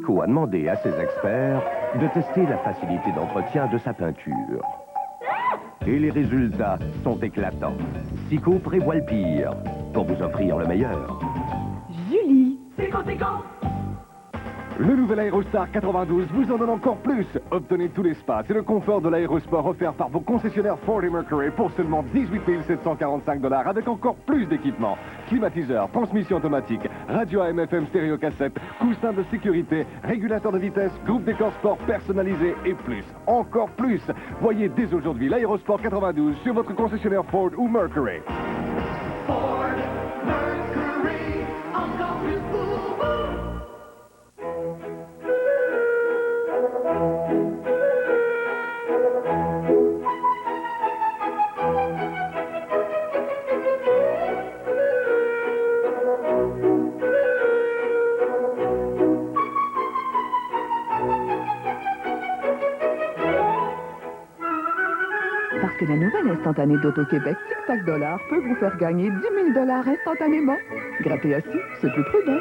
Sico a demandé à ses experts de tester la facilité d'entretien de sa peinture. Et les résultats sont éclatants. Sico prévoit le pire pour vous offrir le meilleur. Julie. Sico. Le nouvel Aérostar 92 vous en donne encore plus. Obtenez tout l'espace et le confort de l'aérosport offert par vos concessionnaires Ford et Mercury pour seulement 18 745 $ avec encore plus d'équipements. Climatiseur, transmission automatique, radio AM/FM stéréo cassette, coussin de sécurité, régulateur de vitesse, groupe décor sport personnalisé et plus. Encore plus. Voyez dès aujourd'hui l'Aérosport 92 sur votre concessionnaire Ford ou Mercury. Ford, Mercury, encore plus pour vous. Parce que la nouvelle instantanée d'Auto-Québec Tic-Tac Dollar peut vous faire gagner 10 000 $ instantanément. Gratter assis, c'est plus prudent.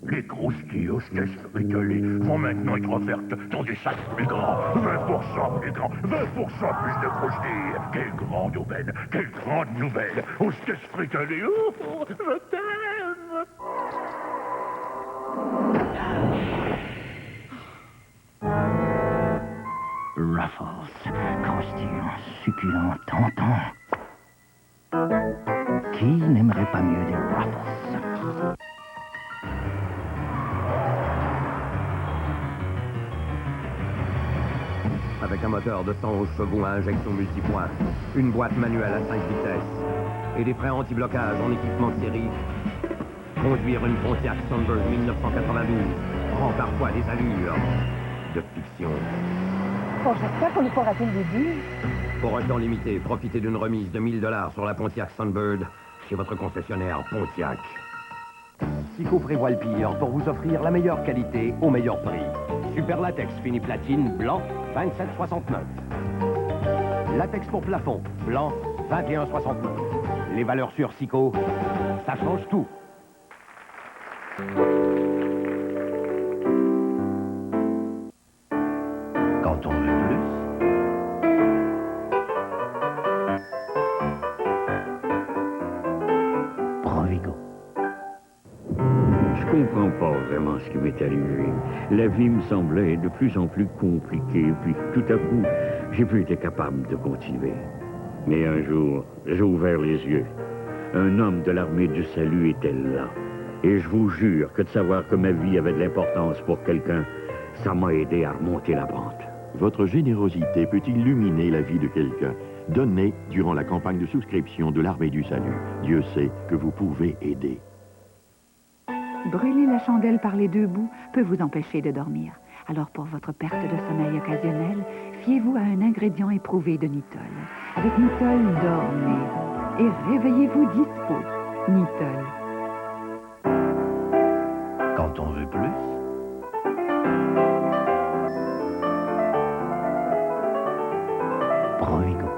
Les croustilles aux caisses fricolées vont maintenant être offertes dans des sacs plus grands. 20% plus grands, 20% plus de croustilles. Quelle grande aubaine, quelle grande nouvelle. Aux caisses fricolées, oh, je t'aime. Ruffles, croustillant, succulent, tentant. Qui n'aimerait pas mieux des Ruffles? Avec un moteur de 111 chevaux à injection multipoint, une boîte manuelle à 5 vitesses et des freins anti-blocage en équipement de série, conduire une Pontiac Sunbird 1992 prend parfois des allures de fiction. Bon, j'espère qu'on n'est pas raté le début. Pour un temps limité, profitez d'une remise de 1000 $ sur la Pontiac Sunbird chez votre concessionnaire Pontiac. Sico prévoit le pire pour vous offrir la meilleure qualité au meilleur prix. Super latex fini platine blanc, 27,69. Latex pour plafond, blanc, 21,69. Les valeurs sur Sico, ça change tout. Quand on veut plus, Provigo. Je comprends pas vraiment ce qui m'est arrivé. La vie me semblait de plus en plus compliquée, puis tout à coup, j'ai plus été capable de continuer. Mais un jour, j'ai ouvert les yeux. Un homme de l'armée du salut était là. Et je vous jure que de savoir que ma vie avait de l'importance pour quelqu'un, ça m'a aidé à remonter la pente. Votre générosité peut illuminer la vie de quelqu'un. Donnez durant la campagne de souscription de l'Armée du Salut. Dieu sait que vous pouvez aider. Brûler la chandelle par les deux bouts peut vous empêcher de dormir. Alors pour votre perte de sommeil occasionnelle, fiez-vous à un ingrédient éprouvé de Nitol. Avec Nitol, dormez et réveillez-vous dispo. Nitol. Quand on veut plus, Provigo.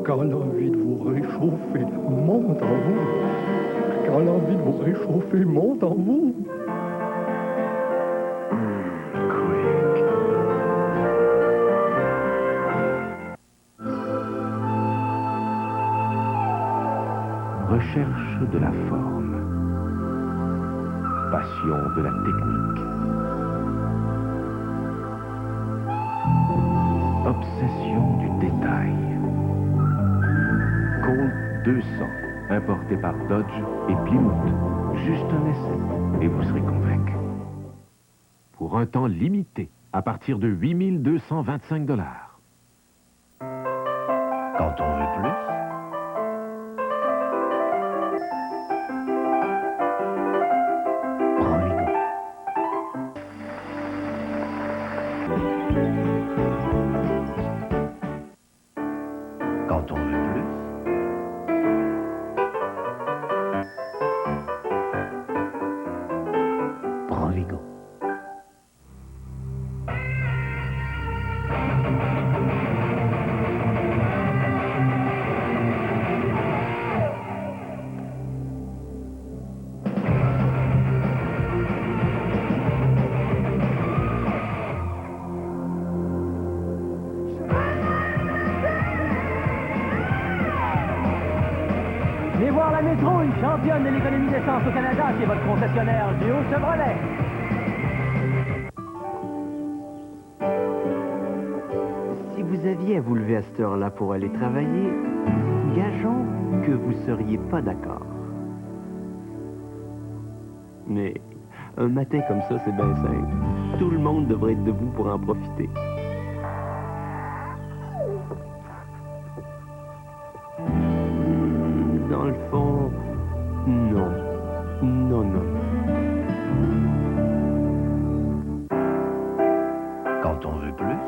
Quand l'envie de vous réchauffer monte en vous, quand l'envie de vous réchauffer monte en vous. Recherche de la forme, passion de la technique, obsession du détail. Colt 200, importé par Dodge et Plymouth. Juste un essai et vous serez convaincu. Pour un temps limité, à partir de 8 225 $. Quand on veut plus, Provigo. Quand on veut plus, Provigo. Venez voir la Métrouille, championne de l'économie d'essence au Canada, c'est votre concessionnaire Géo Chevrolet. Si vous aviez à vous lever à cette heure-là pour aller travailler, gageons que vous seriez pas d'accord. Mais un matin comme ça, c'est bien simple. Tout le monde devrait être debout pour en profiter. Dans le fond, non. Non, non. Quand on veut plus,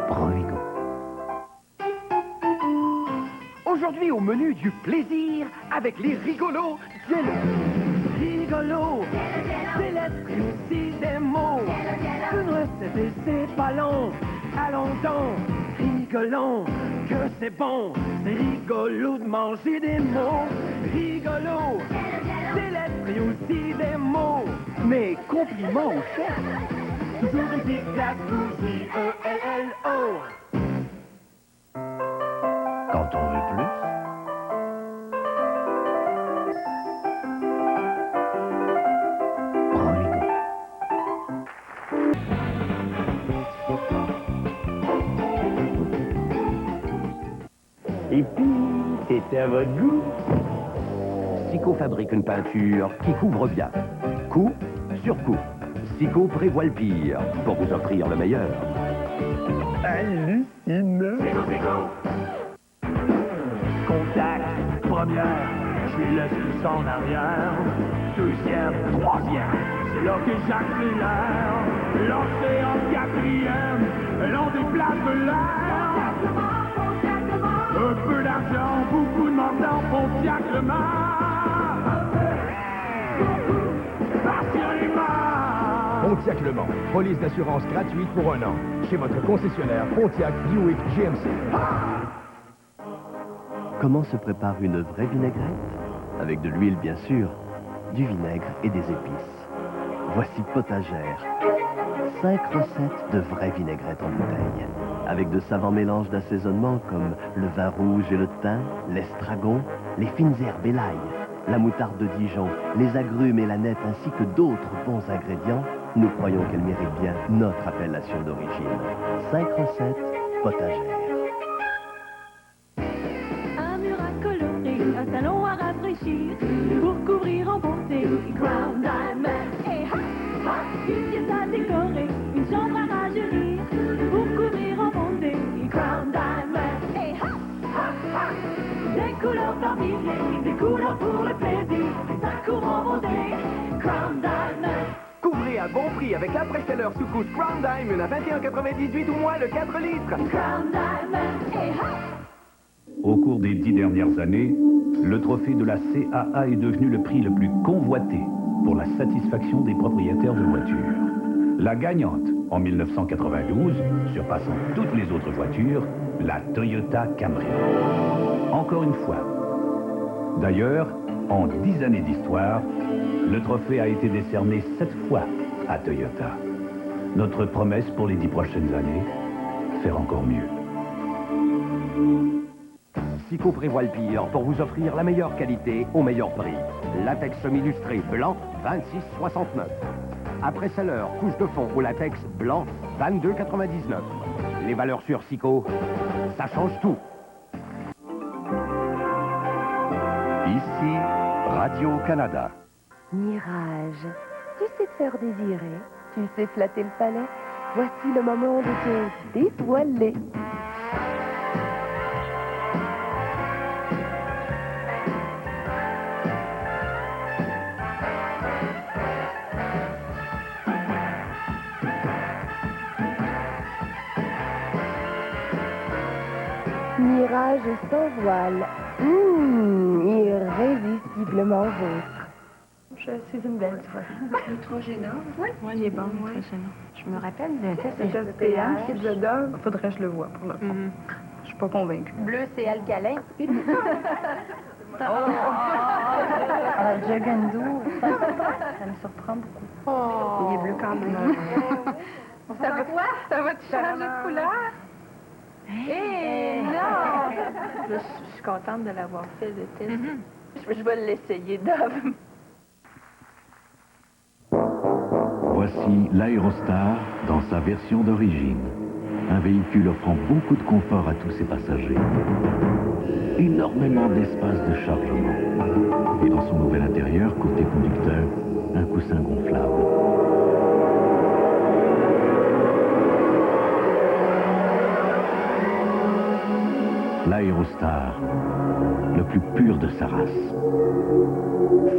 Provigo. Aujourd'hui au menu du plaisir avec les rigolos Jello. Rigolo, des lettres et aussi des mots. Une recette et c'est pas long. Allons-y, rigolons, que c'est bon. C'est rigolo de manger des mots. Rigolo, des lettres et aussi des mots. Mais compliments au chef. Toujours des tic-tac, J-E-L-L-O. Quand on veut plus, Provigo. Et puis, c'est à votre goût. Sico fabrique une peinture qui couvre bien. Coup sur coup. Sico prévoit le pire pour vous offrir le meilleur. Hallucinant. Contact, première, je les laisse tous en arrière. Deuxième, troisième, c'est là que j'accélère. Lancé en quatrième, l'on déplace l'air. Un peu d'argent, beaucoup de menton, Pontiac Le Mans. Passionnément. Pontiac Le Mans, police d'assurance gratuite pour 1 an. Chez votre concessionnaire Pontiac Buick GMC. Comment se prépare une vraie vinaigrette? Avec de l'huile, bien sûr, du vinaigre et des épices. Voici Potagère. 5 recettes de vraie vinaigrette en bouteille. Avec de savants mélanges d'assaisonnement comme le vin rouge et le thym, l'estragon, les fines herbes et l'ail, la moutarde de Dijon, les agrumes et la nette ainsi que d'autres bons ingrédients, nous croyons qu'elle mérite bien notre appellation d'origine. 5 recettes Potagère. Un mur à colorer, un salon à rafraîchir, pour couvrir en beauté, Crown Diamond. Et ha, ha, une pièce à décorer, une chambre à rajeunir, pour couvrir en beauté, Crown Diamond. Et ha, ha, ha, des couleurs parmi des couleurs pour le plaisir, ça couvre en beauté, Crown Diamond. Couvrez à bon prix avec la pré-seller sous-couche Crown Diamond à 21,98 ou moins le 4 litres. Crown Diamond. Et ha. Au cours des 10 dernières années, le trophée de la CAA est devenu le prix le plus convoité pour la satisfaction des propriétaires de voitures. La gagnante, en 1992, surpassant toutes les autres voitures, la Toyota Camry. Encore une fois. D'ailleurs, en 10 années d'histoire, le trophée a été décerné 7 fois à Toyota. Notre promesse pour les 10 prochaines années, faire encore mieux. Sico prévoit le pire pour vous offrir la meilleure qualité au meilleur prix. Latex semi-lustré blanc, 26,69. Après seller, couche de fond au latex blanc, 22,99. Les valeurs sur Sico, ça change tout. Ici, Radio-Canada. Mirage, tu sais te faire désirer, tu sais flatter le palais. Voici le moment de te dévoiler. Mirage sans voile. Irrésistiblement vôtre. Je suis une belle, tu vois. Trop gênant. Oui. Moi, il est bon. Oui. Très gênant. Je me rappelle d'un test Le test pH. Kid the Dog. Faudrait que je le vois pour le coup. Je suis pas convaincue. Bleu, c'est alcalin. Jugando, ça me surprend beaucoup. Il est bleu quand même. Ça va quoi? Ça va te changer de couleur? Hé, non! Je suis contente de l'avoir fait, le test. Je vais l'essayer, Dove. Voici l'Aérostar dans sa version d'origine. Un véhicule offrant beaucoup de confort à tous ses passagers. Énormément d'espace de chargement. Et dans son nouvel intérieur, côté conducteur, un coussin gonflable. L'Aérostar, le plus pur de sa race.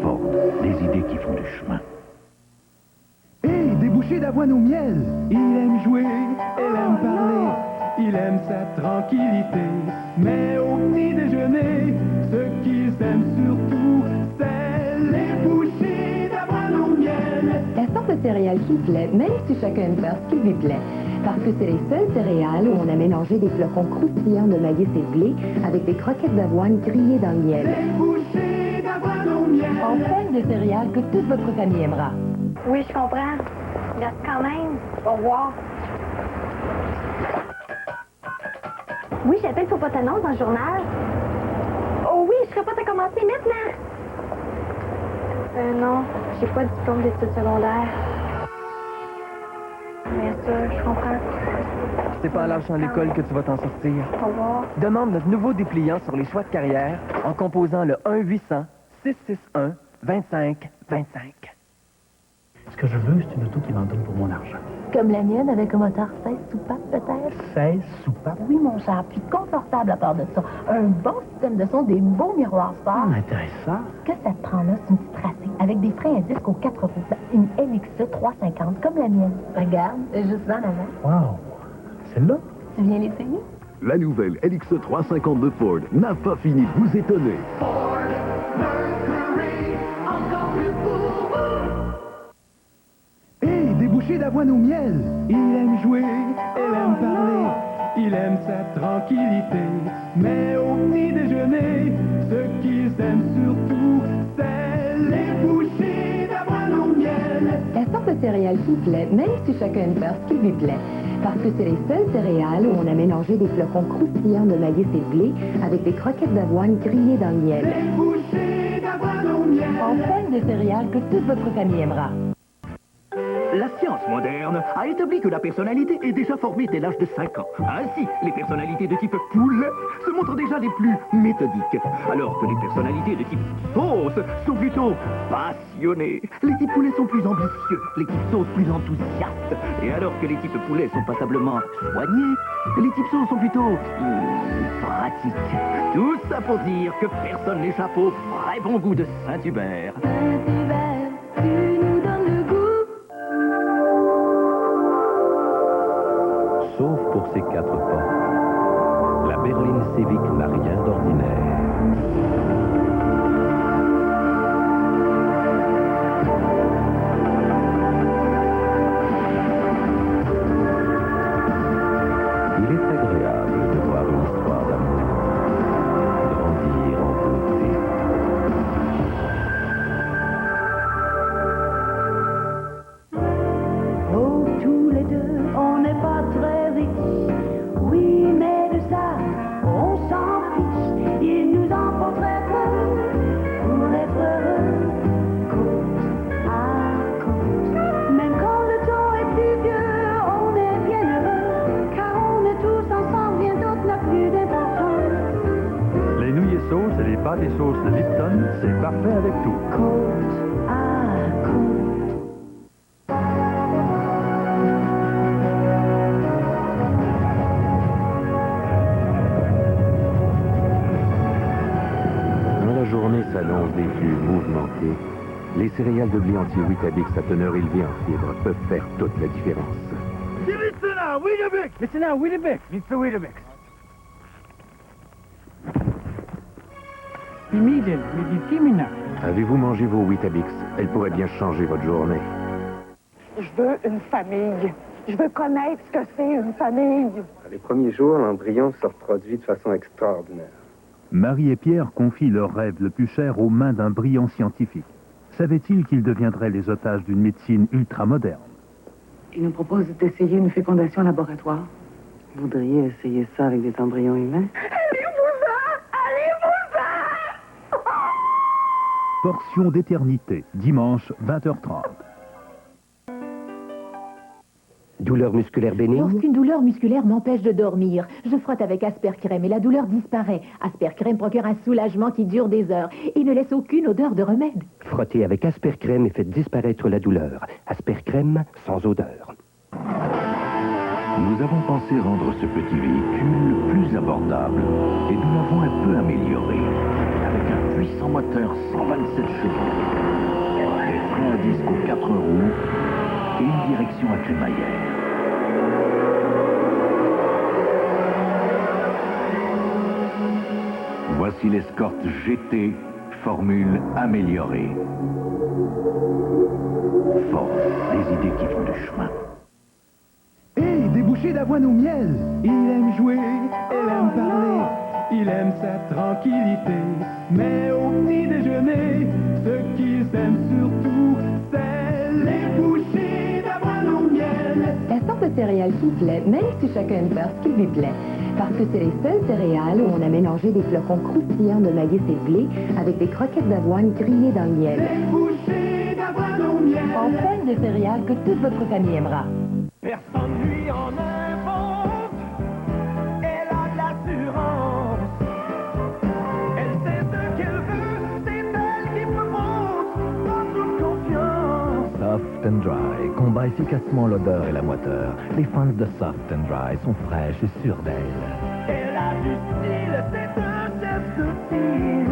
Ford, des idées qui font du chemin. Hé, des bouchées d'avoine au miel. Il aime jouer, elle aime parler, il aime sa tranquillité. Mais au petit déjeuner, ce qu'ils aiment surtout, c'est les bouchées d'avoine au miel. La sorte de céréales qui plaît, même si chacun aime faire ce qui lui plaît. Parce que c'est les seules céréales où on a mélangé des flocons croustillants de maïs et de blé avec des croquettes d'avoine grillées dans le miel. Les bouchées d'avoine au miel. Enfin, des céréales que toute votre famille aimera. Oui, je comprends. Merci quand même. Au revoir. Oui, j'appelle pour votre annonce dans le journal. Oh oui, je serais pas à commencer maintenant. Non, j'ai pas de diplôme d'études secondaires. Bien sûr, je comprends. C'est pas en lâchant l'école que tu vas t'en sortir. Au revoir. Demande notre nouveau dépliant sur les choix de carrière en composant le 1-800-661-2525. Ce que je veux, c'est une auto qui m'en donne pour mon argent. Comme la mienne, avec un moteur 16 soupapes, peut-être? 16 soupapes? Oui, mon cher, puis confortable à part de ça. Un bon système de son, des beaux miroirs sports. Intéressant. Ce que ça te prend là, c'est une petite tracée, avec des freins à disque aux 4 roues. Une LXE 350, comme la mienne. Regarde, juste là en avant. Wow! Celle-là? Tu viens l'essayer? La nouvelle LXE 350 de Ford n'a pas fini de vous étonner. Hé, des bouchées d'avoine au miel. Il aime jouer, elle aime parler, il aime sa tranquillité. Mais au petit déjeuner, ce qu'ils aiment surtout, c'est les bouchées d'avoine au miel. La sorte de céréales qui plaît, même si chacun aime faire ce qui lui plaît. Parce que c'est les seules céréales où on a mélangé des flocons croustillants de maïs et de blé avec des croquettes d'avoine grillées dans le miel. Les bouchées d'avoine au miel. Enfin, des céréales que toute votre famille aimera. La science moderne a établi que la personnalité est déjà formée dès l'âge de 5 ans. Ainsi, les personnalités de type poulet se montrent déjà les plus méthodiques, alors que les personnalités de type sauce sont plutôt passionnées. Les types poulets sont plus ambitieux, les types sauce plus enthousiastes, et alors que les types poulets sont passablement soignés, les types sauce sont plutôt pratiques. Tout ça pour dire que personne n'échappe au vrai bon goût de Saint-Hubert. Saint-Hubert, tu nous donnes le goût. Sauf pour ces 4 portes, la berline Civic n'a rien d'ordinaire. Il est agréable de voir une histoire d'amour grandir en beauté. Oh, tous les deux, on n'est pas très riches. Oui, mais de ça, on s'en fiche. Il nous en faut très peu pour être heureux, côte à côte. Même quand le temps est plus vieux, on est bien heureux, car on est tous ensemble, rien d'autre n'a plus d'importance. Les nouilles sauces et les pâtes et sauces de Lipton, c'est parfait avec tout. Côte à côte. Quand la journée s'annonce des flux mouvementés, les céréales de blé entier Weetabix à teneur élevée en fibres peuvent faire toute la différence. Avez-vous mangé vos Weetabix? Elles pourraient bien changer votre journée. Je veux une famille. Je veux connaître ce que c'est une famille. Les premiers jours, l'embryon se reproduit de façon extraordinaire. Marie et Pierre confient leur rêve le plus cher aux mains d'un brillant scientifique. Savaient-ils qu'ils deviendraient les otages d'une médecine ultramoderne? Il nous propose d'essayer une fécondation laboratoire. Vous voudriez essayer ça avec des embryons humains? Portion d'éternité, dimanche 20h30. Douleur musculaire bénigne? Lorsqu'une douleur musculaire m'empêche de dormir, je frotte avec Aspercrème et la douleur disparaît. Aspercrème procure un soulagement qui dure des heures et ne laisse aucune odeur de remède. Frottez avec Aspercrème et faites disparaître la douleur. Aspercrème sans odeur. Nous avons pensé rendre ce petit véhicule plus abordable et nous l'avons un peu amélioré avec un puissant moteur 127 chevaux, des freins à disque aux 4 roues et une direction à crémaillère. Voici l'Escort GT, formule améliorée. Ford, des idées qui font du chemin. Hey, des bouchées d'avoine au miel. Il aime jouer, elle aime parler. Il aime sa tranquillité. Mais au petit déjeuner, ce qu'ils aiment surtout, c'est les bouchées d'avoine au miel. La sorte de céréales qui plaît, même si chacun aime faire ce qui lui plaît. Parce que c'est les seules céréales où on a mélangé des flocons croustillants de maïs et de blé avec des croquettes d'avoine grillées dans le miel. Les bouchées d'avoine au miel. Enfin, des céréales que toute votre famille aimera. Personne lui en invente. Elle a de l'assurance. Elle sait ce qu'elle veut. C'est elle qui propose. En toute confiance. Soft and Dry combat efficacement l'odeur et la moiteur. Les fans de Soft and Dry sont fraîches et sûres d'elles. Elle a du style. C'est un chef de style.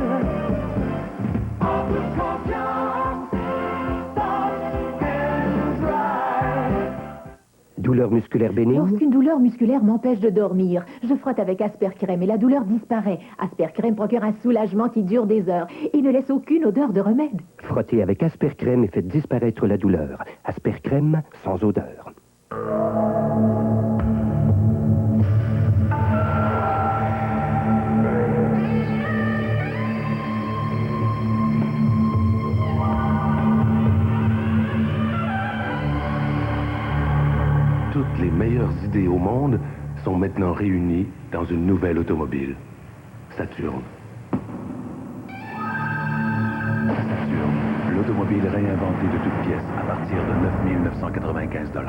En toute confiance. Soft and Dry. Douleur musculaire bénigne? Lorsqu'une douleur musculaire m'empêche de dormir, je frotte avec Aspercrème et la douleur disparaît. Aspercrème procure un soulagement qui dure des heures et ne laisse aucune odeur de remède. Frottez avec Aspercrème et faites disparaître la douleur. Aspercrème sans odeur. Toutes les meilleures idées au monde sont maintenant réunies dans une nouvelle automobile. Saturn. Saturn, l'automobile réinventée de toutes pièces à partir de 9 995 $.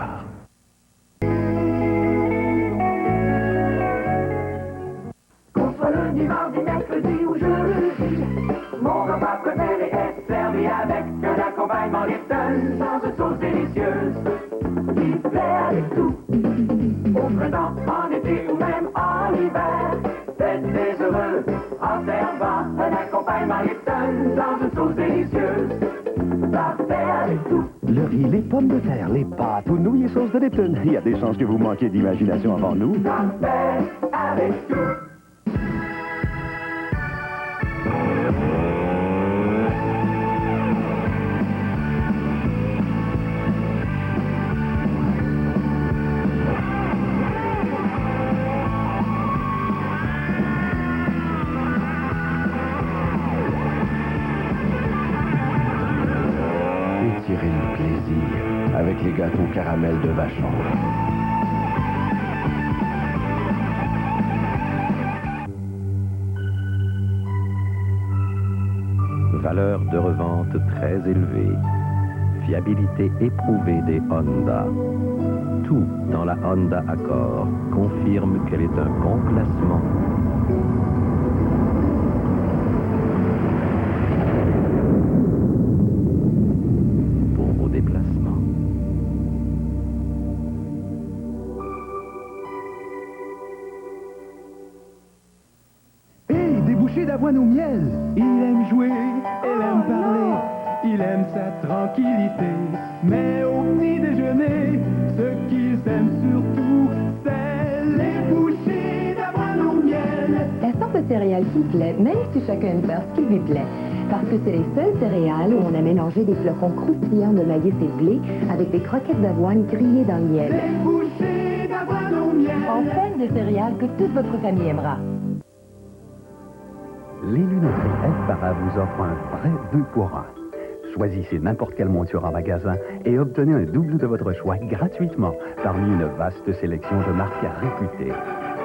Qu'on soit lundi, mardi, mercredi ou jeudi, mon repas préféré est servi avec un accompagnement Lipton sans une sauce délicieuse qui plaît avec tout. Au printemps, en été ou même en hiver, faites des heureux en servant un accompagnement Lipton dans une sauce délicieuse. Parfait avec tout. Le riz, les pommes de terre, les pâtes ou nouilles et sauces de Lipton. Il y a des chances que vous manquiez d'imagination avant nous. Parfait avec tout. Étirez le plaisir avec les gâteaux caramel de Vachon. Valeur de revente très élevée. Fiabilité éprouvée des Honda. Tout dans la Honda Accord confirme qu'elle est un bon placement. Pour vos déplacements. Hey, des bouchées d'avoine au miel. Il aime jouer, elle aime parler. Il aime sa tranquillité. Mais au petit déjeuner, ce qu'ils aiment surtout, c'est les bouchées d'avoine au miel. La sorte de céréales qui plaît, même si chacun aime faire ce qui lui plaît. Parce que c'est les seules céréales où on a mélangé des flocons croustillants de maïs et de blé avec des croquettes d'avoine grillées dans le miel. Les bouchées d'avoine au miel. Enfin, des céréales que toute votre famille aimera. Les lunetteries F. Para vous offrent un vrai 2 pour 1. Choisissez n'importe quelle monture en magasin et obtenez un double de votre choix gratuitement parmi une vaste sélection de marques réputées.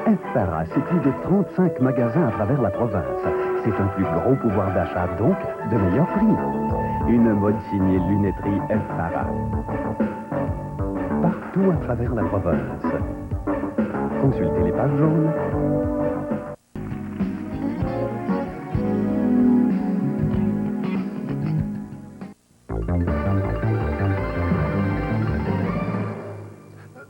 F. Farah, c'est plus de 35 magasins à travers la province. C'est un plus gros pouvoir d'achat, donc de meilleurs prix. Une mode signée lunetterie F. Farah. Partout à travers la province. Consultez les pages jaunes.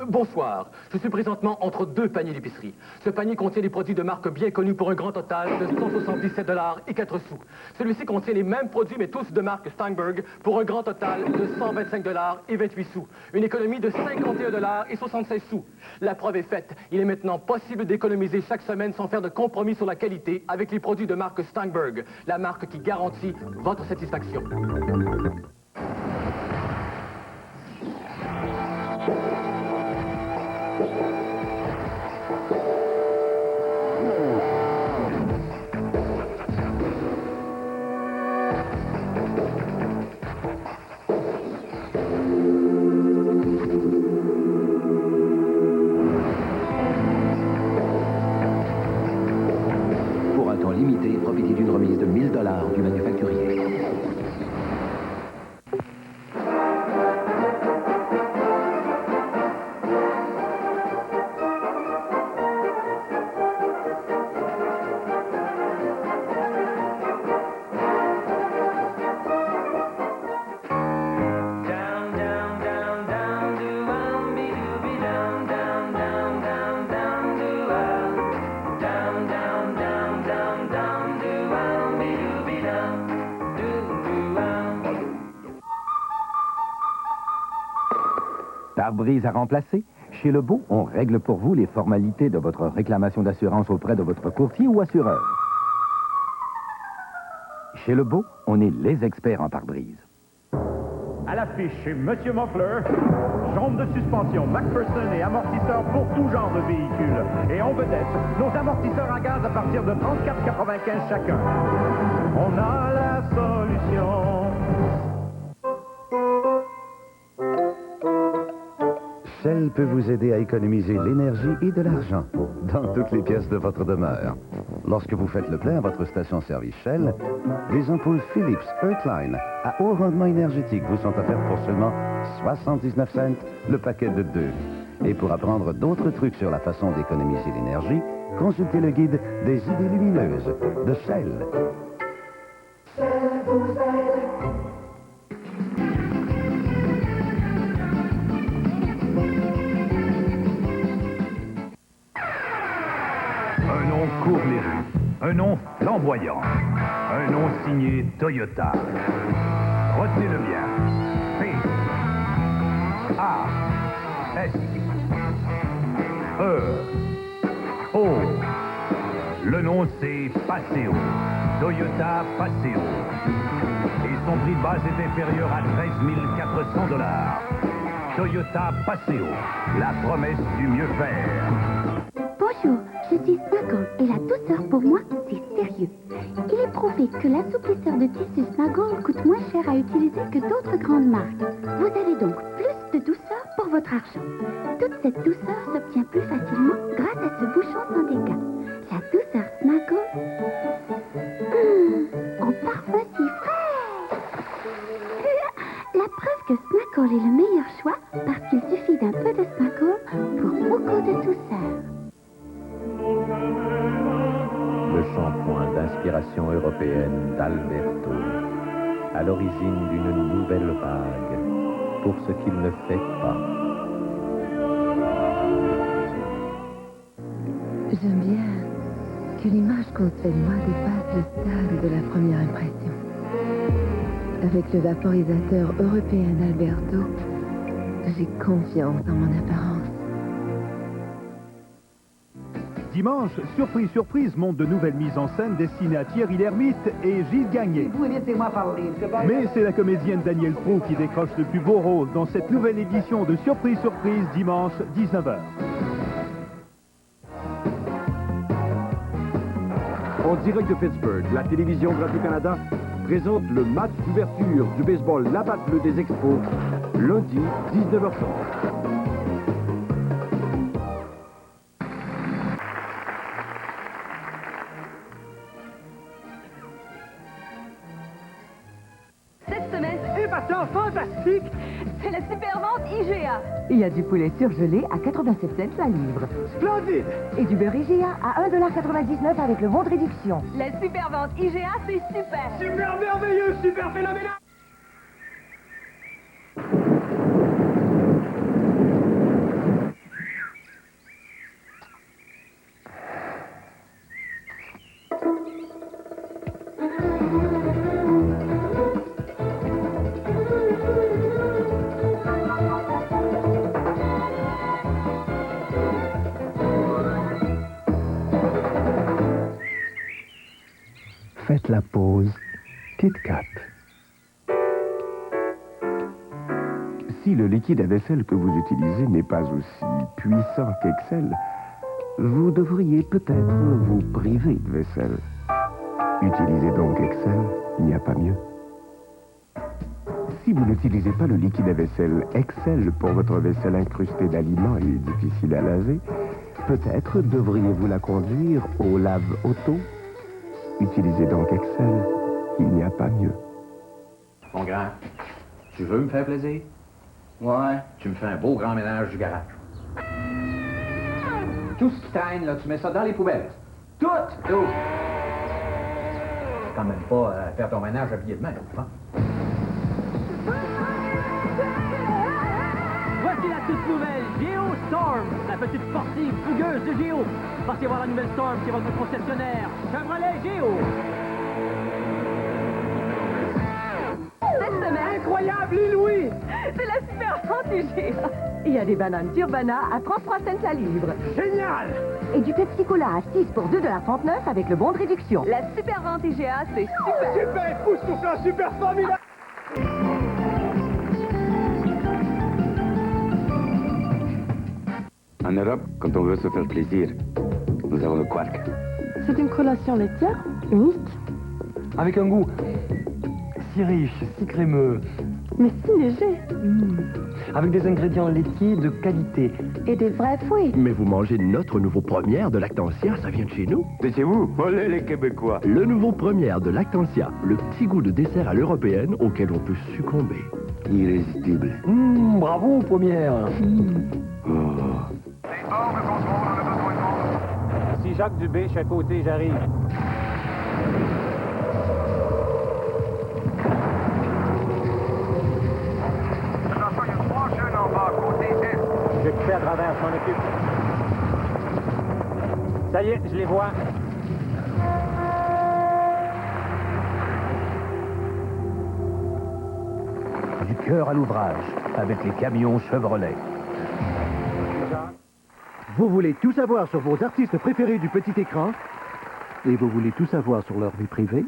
Bonsoir. Je suis présentement entre deux paniers d'épicerie. Ce panier contient des produits de marque bien connus pour un grand total de 177 $ et 4 sous. Celui-ci contient les mêmes produits, mais tous de marque Steinberg, pour un grand total de 125 $ et 28 sous. Une économie de 51 $ et 76 sous. La preuve est faite. Il est maintenant possible d'économiser chaque semaine sans faire de compromis sur la qualité avec les produits de marque Steinberg, la marque qui garantit votre satisfaction. Pour un temps limité, profitez d'une remise de 1000 $ du manufacturier. Pare-brise à remplacer? Chez Lebeau, on règle pour vous les formalités de votre réclamation d'assurance auprès de votre courtier ou assureur. Chez Lebeau, on est les experts en pare-brise. À l'affiche chez Monsieur Moffler, jambes de suspension, McPherson et amortisseurs pour tout genre de véhicules. Et en vedette, nos amortisseurs à gaz à partir de 34,95 chacun. On a la solution. Shell peut vous aider à économiser l'énergie et de l'argent dans toutes les pièces de votre demeure. Lorsque vous faites le plein à votre station-service Shell, des ampoules Philips Earthline à haut rendement énergétique vous sont offertes pour seulement 79 cents le paquet de 2. Et pour apprendre d'autres trucs sur la façon d'économiser l'énergie, consultez le guide des idées lumineuses de Shell. Un nom court les rues. Un nom flamboyant. Un nom signé Toyota. Retenez-le bien. P-A-S-E-O. Le nom c'est Paseo. Toyota Paseo. Et son prix de base est inférieur à 13 400 $. Toyota Paseo. La promesse du mieux faire. Bonjour, je suis Snuggle et la douceur pour moi, c'est sérieux. Il est prouvé que l'assouplisseur de tissu Snuggle coûte moins cher à utiliser que d'autres grandes marques. Vous avez donc plus de douceur pour votre argent. Toute cette douceur s'obtient plus facilement grâce à ce bouchon sans dégâts. La douceur Snuggle... en parfum si frais. La preuve que Snuggle est le meilleur choix parce qu'il suffit d'un peu de Snuggle pour beaucoup de douceur. Le shampoing d'inspiration européenne d'Alberto, à l'origine d'une nouvelle vague, pour ce qu'il ne fait pas. J'aime bien que l'image qu'on fait de moi dépasse le stade de la première impression. Avec le vaporisateur européen d'Alberto, j'ai confiance en mon apparence. Dimanche, surprise, surprise, monte de nouvelles mises en scène destinées à Thierry Lhermitte et Gilles Gagné. Vous laissez-moi parler. Mais c'est la comédienne Danielle Proulx qui décroche le plus beau rôle dans cette nouvelle édition de Surprise, surprise, dimanche, 19h. En direct de Pittsburgh, la télévision Radio-Canada présente le match d'ouverture du baseball La Batte Bleue des Expos, lundi 19h30. Cette semaine, fantastique! C'est la super vente IGA. Il y a du poulet surgelé à 87 cents la livre. Splendide! Et du beurre IGA à 1,99 $ avec le bon de réduction. La super vente IGA, c'est super! Super merveilleux, super phénoménal! Faites la pause Kit Kat. Si le liquide à vaisselle que vous utilisez n'est pas aussi puissant qu'Excel, vous devriez peut-être vous priver de vaisselle. Utilisez donc Excel, il n'y a pas mieux. Si vous n'utilisez pas le liquide à vaisselle Excel pour votre vaisselle incrustée d'aliments et difficile à laver, peut-être devriez-vous la conduire au lave-auto. Utilisez donc Excel, il n'y a pas mieux. Mon grand, tu veux me faire plaisir? Ouais. Tu me fais un beau grand ménage du garage. Tout ce qui traîne, là, tu mets ça dans les poubelles. Tout! C'est quand même pas faire ton ménage habillé de même, hein? Voici la toute nouvelle Géo Storm, la petite sportive fougueuse de Géo. Partez voir la nouvelle Storm qui est votre concessionnaire Chevrolet Géo. Cette semaine, incroyable, Louis! C'est la super vente IGA. Il y a des bananes Turbana à 33 cents la livre. Génial! Et du Pepsi Cola à 6 pour 2,39 $ avec le bon de réduction. La super vente IGA, c'est super! Super époustouflant, super formidable! En Europe, quand on veut se faire plaisir, nous avons le quark. C'est une collation laitière unique. Avec un goût si riche, si crémeux. Mais si léger. Avec des ingrédients laitiers de qualité. Et des vrais fruits. Mais vous mangez notre nouveau Première de Lactantia, ça vient de chez nous. De chez vous? Olé les Québécois! Le nouveau Première de Lactantia, le petit goût de dessert à l'européenne auquel on peut succomber. Irrésistible. Bravo, Première. Ici Jacques Dubé, je suis à côté, j'arrive. Je vais couper à travers, je m'en occupe. Ça y est, je les vois. Du cœur à l'ouvrage, avec les camions Chevrolet. Vous voulez tout savoir sur vos artistes préférés du petit écran? Et vous voulez tout savoir sur leur vie privée?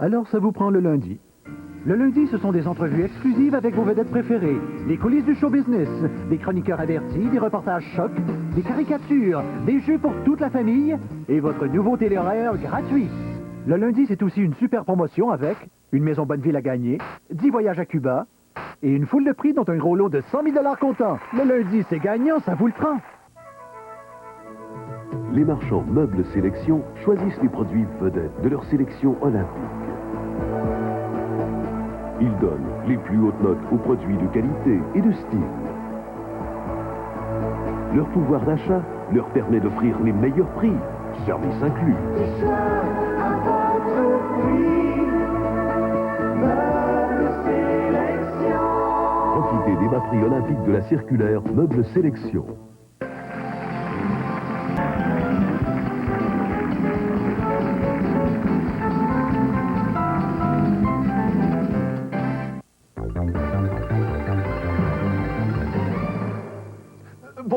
Alors ça vous prend le lundi. Le lundi, ce sont des entrevues exclusives avec vos vedettes préférées, des coulisses du show business, des chroniqueurs avertis, des reportages chocs, des caricatures, des jeux pour toute la famille et votre nouveau téléhoraire gratuit. Le lundi, c'est aussi une super promotion avec une maison Bonneville à gagner, 10 voyages à Cuba et une foule de prix dont un gros lot de 100 000 $ comptant. Le lundi, c'est gagnant, ça vous le prend. Les marchands Meubles Sélection choisissent les produits vedettes de leur sélection olympique. Ils donnent les plus hautes notes aux produits de qualité et de style. Leur pouvoir d'achat leur permet d'offrir les meilleurs prix, service inclus. Profitez des bas prix olympiques de la circulaire Meubles Sélection.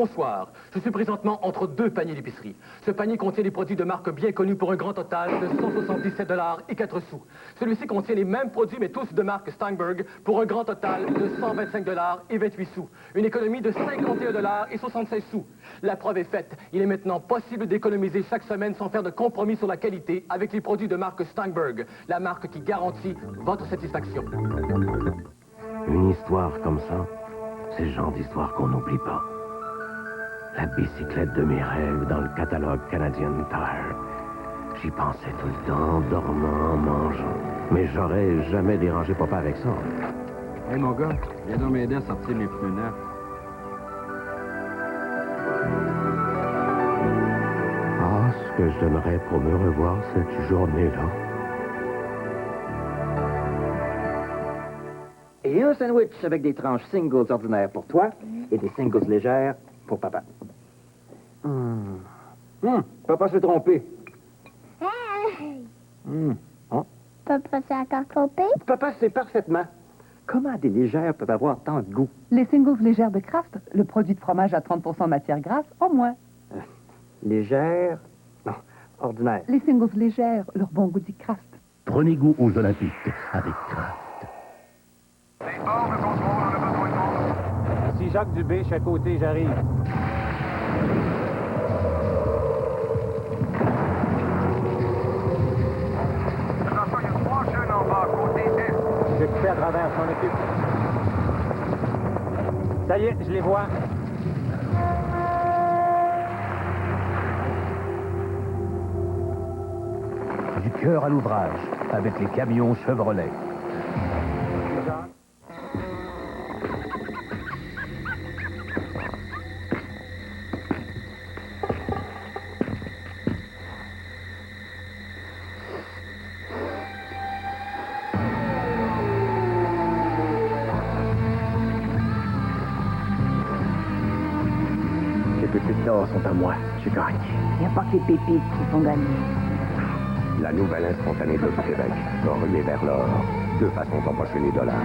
Bonsoir. Je suis présentement entre deux paniers d'épicerie. Ce panier contient des produits de marque bien connus pour un grand total de 177 $ et 4 sous. Celui-ci contient les mêmes produits, mais tous de marque Steinberg, pour un grand total de 125 $ et 28 sous. Une économie de 51 $ et 76 sous. La preuve est faite. Il est maintenant possible d'économiser chaque semaine sans faire de compromis sur la qualité avec les produits de marque Steinberg, la marque qui garantit votre satisfaction. Une histoire comme ça, c'est le genre d'histoire qu'on n'oublie pas. La bicyclette de mes rêves dans le catalogue Canadian Tire. J'y pensais tout le temps, en dormant, en mangeant. Mais j'aurais jamais dérangé papa avec ça. Hey mon gars, viens donc m'aider à sortir mes pneus neufs. Ah, ce que je donnerais pour me revoir cette journée-là. Et un sandwich avec des tranches singles ordinaires pour toi et des singles légères pour papa. Papa s'est trompé. Hey! Oh. Papa s'est encore trompé? Papa sait parfaitement. Comment des légères peuvent avoir tant de goût? Les singles légères de Kraft, le produit de fromage à 30% matière grasse, en moins. Légères? Non, ordinaires. Les singles légères, leur bon goût dit Kraft. Prenez goût aux Olympiques avec Kraft. Ici Jacques Dubé, chaque côté, j'arrive. Je suis à travers, s'en occupe. Ça y est, je les vois. Du cœur à l'ouvrage avec les camions Chevrolet. Les pépites d'or sont à moi. J'ai gagné. Il n'y a pas que les pépites qui font gagner. La nouvelle instantanée de Québec, reliée vers l'or. Deux façons d'empocher les dollars.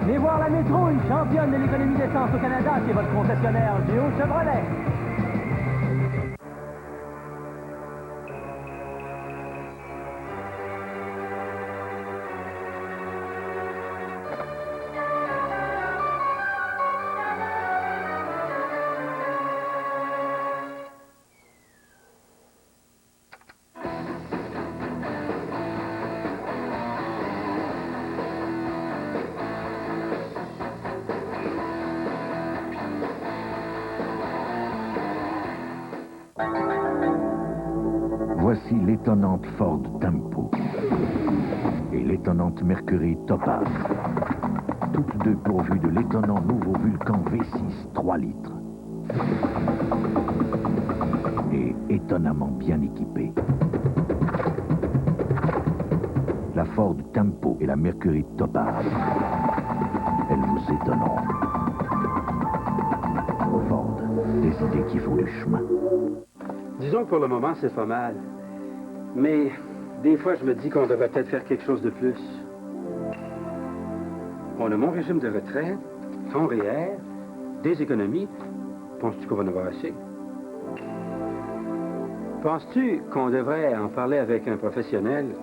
Venez voir la Métrouille, championne de l'économie d'essence au Canada, qui est votre concessionnaire Géo Chevrolet. Voici l'étonnante Ford Tempo et l'étonnante Mercury Topaz. Toutes deux pourvues de l'étonnant nouveau Vulcan V6 3 litres. Et étonnamment bien équipées. La Ford Tempo et la Mercury Topaz. Elles vous étonneront. Ford, des idées qui font du chemin. Disons que pour le moment, c'est pas mal. Mais des fois, je me dis qu'on devrait peut-être faire quelque chose de plus. On a mon régime de retraite, ton REER, des économies. Penses-tu qu'on va en avoir assez? Penses-tu qu'on devrait en parler avec un professionnel?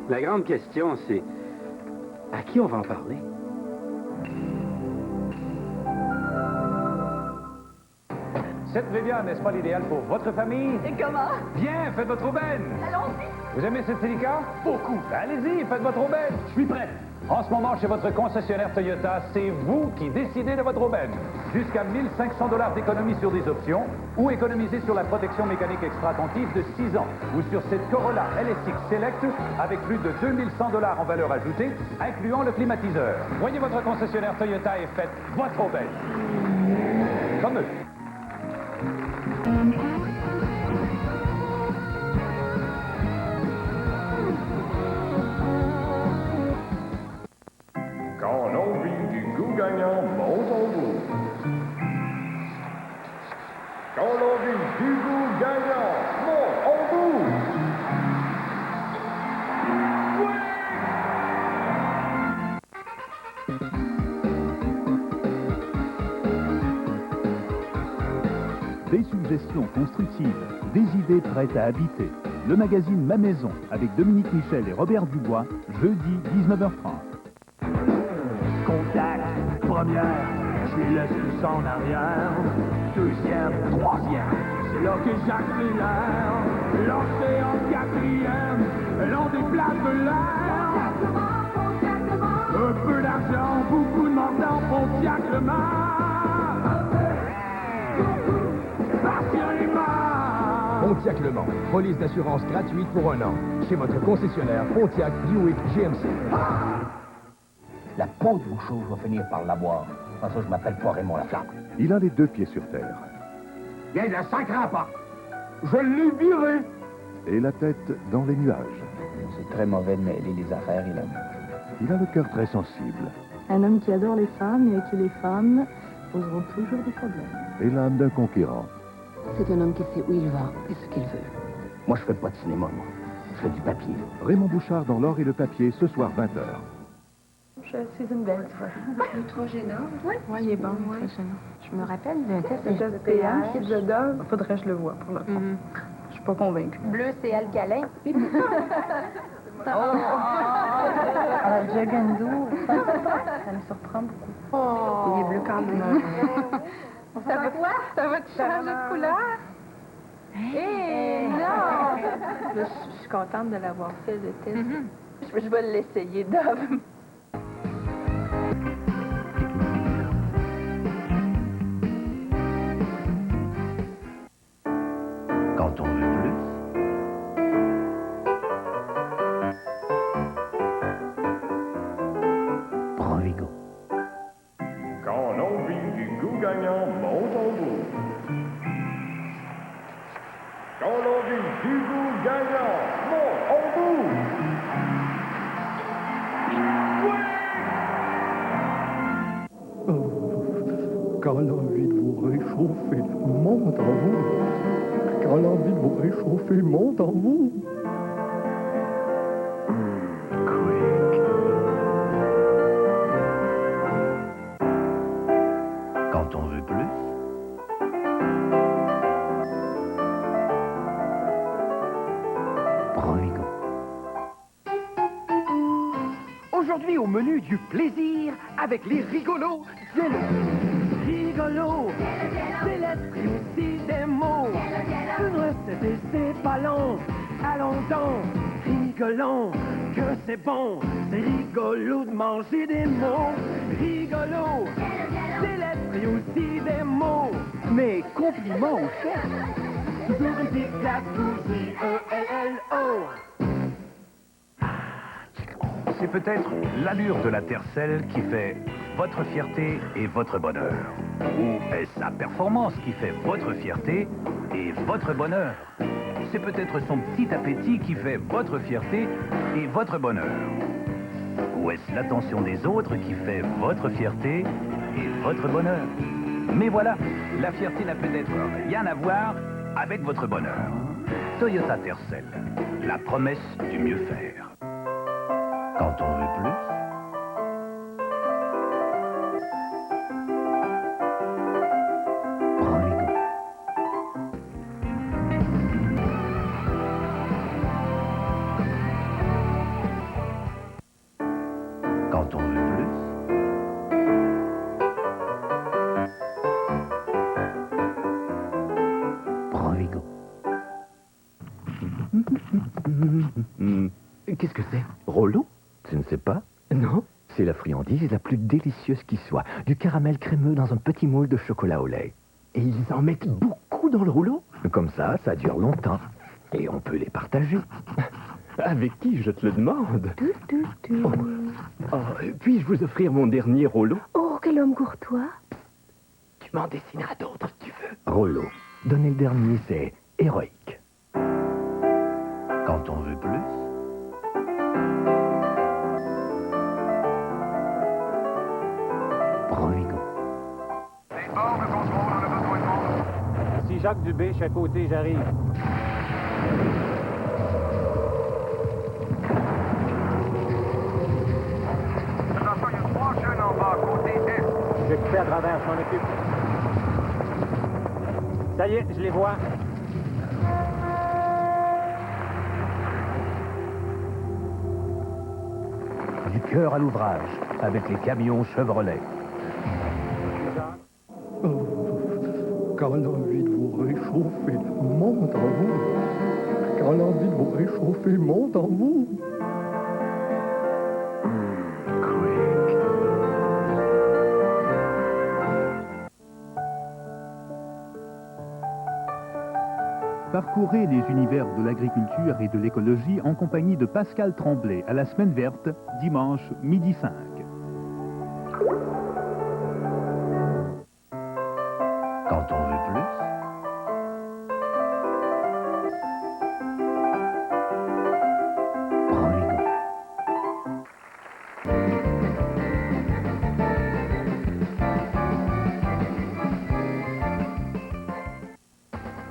La grande question, c'est à qui on va en parler? Cette Viviane, n'est-ce pas l'idéal pour votre famille? Et comment? Bien, faites votre aubaine! Allons-y! Vous aimez cette Celica? Beaucoup. Allez-y, faites votre aubaine. Je suis prêt. En ce moment, chez votre concessionnaire Toyota, c'est vous qui décidez de votre aubaine. Jusqu'à 1 500 $ d'économie sur des options ou économiser sur la protection mécanique extra attentive de 6 ans ou sur cette Corolla LSX Select avec plus de 2 100 $ en valeur ajoutée, incluant le climatiseur. Voyez votre concessionnaire Toyota et faites votre aubaine. Comme eux. Quand l'envie du goût gagnant monte en vous. Quand l'envie du goût gagnant monte en vous. Des suggestions constructives, des idées prêtes à habiter. Le magazine Ma Maison avec Dominique Michel et Robert Dubois, jeudi 19h30. Contact, première, je les laisse tous en arrière. Deuxième, troisième, c'est là que j'accélère. L'océan quatrième, l'on déplace de l'air. Un peu d'argent, beaucoup de mordant, Pontiac le Pontiac Le Mans, police d'assurance gratuite pour 1 an. Chez votre concessionnaire Pontiac, Buick, GMC. La peau de bouchon, je vais finir par l'avoir. De toute façon, je m'appelle pas Raymond Laflamme. Il a les 2 pieds sur terre. Viens de la sacrée pas. Je l'ai viré. Et la tête dans les nuages. C'est très mauvais de mêler les affaires, il aime. Il a le cœur très sensible. Un homme qui adore les femmes et à qui les femmes poseront toujours des problèmes. Et l'âme d'un conquérant. C'est un homme qui sait où il va et ce qu'il veut. Moi, je fais pas de cinéma, moi. Je fais du papier. Raymond Bouchard dans L'Or et le Papier, ce soir 20h. Je suis une belle, tu vois. Il est trop gênant. Oui, il est bon, Ouais. très gênant. Je me rappelle d'un test Le test PM, qui de dog, faudrait que je le voie pour le fond. Je suis pas convaincue. Bleu, c'est alcalin. Alors, le Jagando, ça me surprend beaucoup. Il est bleu quand même. Ça va quoi? Ça va te changer de couleur? Eh non! Je suis contente de l'avoir fait, le test. Je vais l'essayer, Dove. Quand on veut plus, Provigo. Quand l'envie du goût gagnant monte en vous. Quand l'envie du goût gagnant monte en vous. Quand l'envie de vous réchauffer monte en vous. Quand l'envie de vous réchauffer monte en vous. Quand on veut plus, Provigo. Aujourd'hui au menu du plaisir avec les rigolos. Rigolo, c'est l'esprit aussi des mots. Une recette et c'est pas long. Allons-y, rigolons, que c'est bon. C'est rigolo de manger des mots. Rigolo, c'est l'esprit aussi des mots. Mais compliment au chef. Toujours une petite classe, J-E-L-L-O. C'est peut-être l'allure de la tercelle qui fait votre fierté et votre bonheur. Ou est-ce sa performance qui fait votre fierté et votre bonheur? C'est peut-être son petit appétit qui fait votre fierté et votre bonheur. Ou est-ce l'attention des autres qui fait votre fierté et votre bonheur? Mais voilà, la fierté n'a peut-être rien à voir avec votre bonheur. Toyota Tercel, la promesse du mieux faire. Quand on veut plus, Provigo. Quand on veut plus, Provigo. Qu'est-ce que c'est? Rollo? Tu ne sais pas? Non. C'est la friandise la plus délicieuse qui soit. Du caramel crémeux dans un petit moule de chocolat au lait. Et ils en mettent beaucoup dans le rouleau? Comme ça dure longtemps. Et on peut les partager. Avec qui, je te le demande? Oh, puis-je vous offrir mon dernier Rollo? Oh, quel homme courtois. Tu m'en dessineras d'autres si tu veux. Rollo. Donner le dernier, c'est héroïque. Quand on veut plus... Provigo. Ici Jacques Dubé, chaque côté, j'arrive. Attention, il y a 3 jeunes en bas, côté est. J'ai coupé à travers, je m'en occupe. Ça y est, je les vois. Du cœur à l'ouvrage, avec les camions Chevrolet. Quand l'envie de vous réchauffer monte en vous. Quand l'envie de vous réchauffer monte en vous. Parcourez les univers de l'agriculture et de l'écologie en compagnie de Pascal Tremblay à la Semaine verte, dimanche, 12h05. Quand on veut plus... Provigo.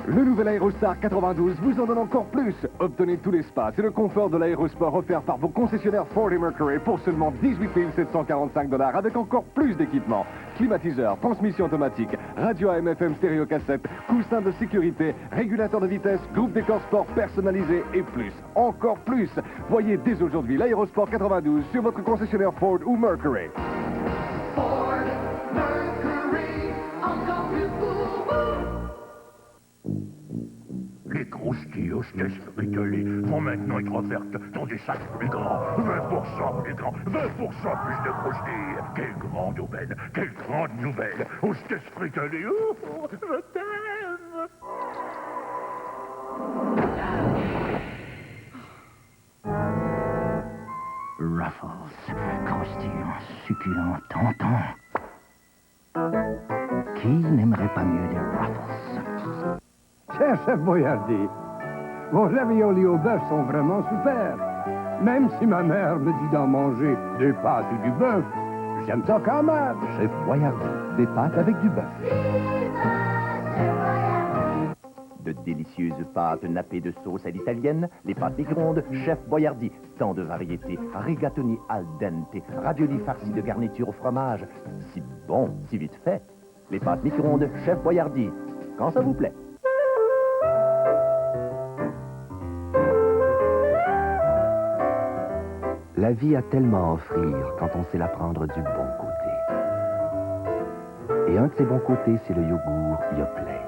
Le nouvel Aérostar 92 vous en donne encore plus. Obtenez tout l'espace et le confort de l'aérosport offert par vos concessionnaires Ford et Mercury pour seulement 18 745 $ avec encore plus d'équipements. Climatiseur, transmission automatique, radio AM/FM stéréo cassette, coussin de sécurité, régulateur de vitesse, groupe décor sport personnalisé et plus. Encore plus. Voyez dès aujourd'hui l'Aérosport 92 sur votre concessionnaire Ford ou Mercury. Les croustillos spritolés vont maintenant être offertes dans des sacs plus grands. 20% plus grands, 20% plus de croustilles. Quelle grande aubaine, quelle grande nouvelle. Aux spritolés, oh, je t'aime. Ruffles, croustillant, succulent, tentant. Qui n'aimerait pas mieux des Ruffles? Cher chef Boyardi, vos raviolis au bœuf sont vraiment super. Même si ma mère me dit d'en manger des pâtes ou du bœuf, j'aime ça quand même. Chef Boyardi, des pâtes avec du bœuf. De délicieuses pâtes nappées de sauce à l'italienne, les pâtes micro-ondes Chef Boyardi. Tant de variétés, rigatoni al dente, raviolis farcis de garniture au fromage. Si bon, si vite fait. Les pâtes micro-ondes Chef Boyardi. Quand ça vous plaît. La vie a tellement à offrir quand on sait la prendre du bon côté. Et un de ces bons côtés, c'est le yogourt Yoplait.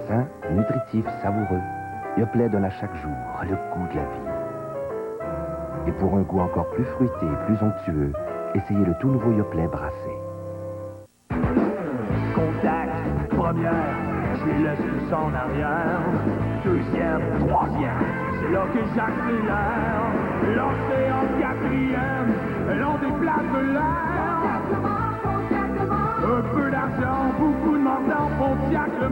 Sain, nutritif, savoureux, Yoplait donne à chaque jour le goût de la vie. Et pour un goût encore plus fruité et plus onctueux, essayez le tout nouveau Yoplait brassé. Contact, première, je les laisse tous en arrière. Deuxième, troisième, c'est là que j'accélère. Lancé en quatrième, l'on déplace l'air. Un peu d'argent, beaucoup de menton, Pontiac le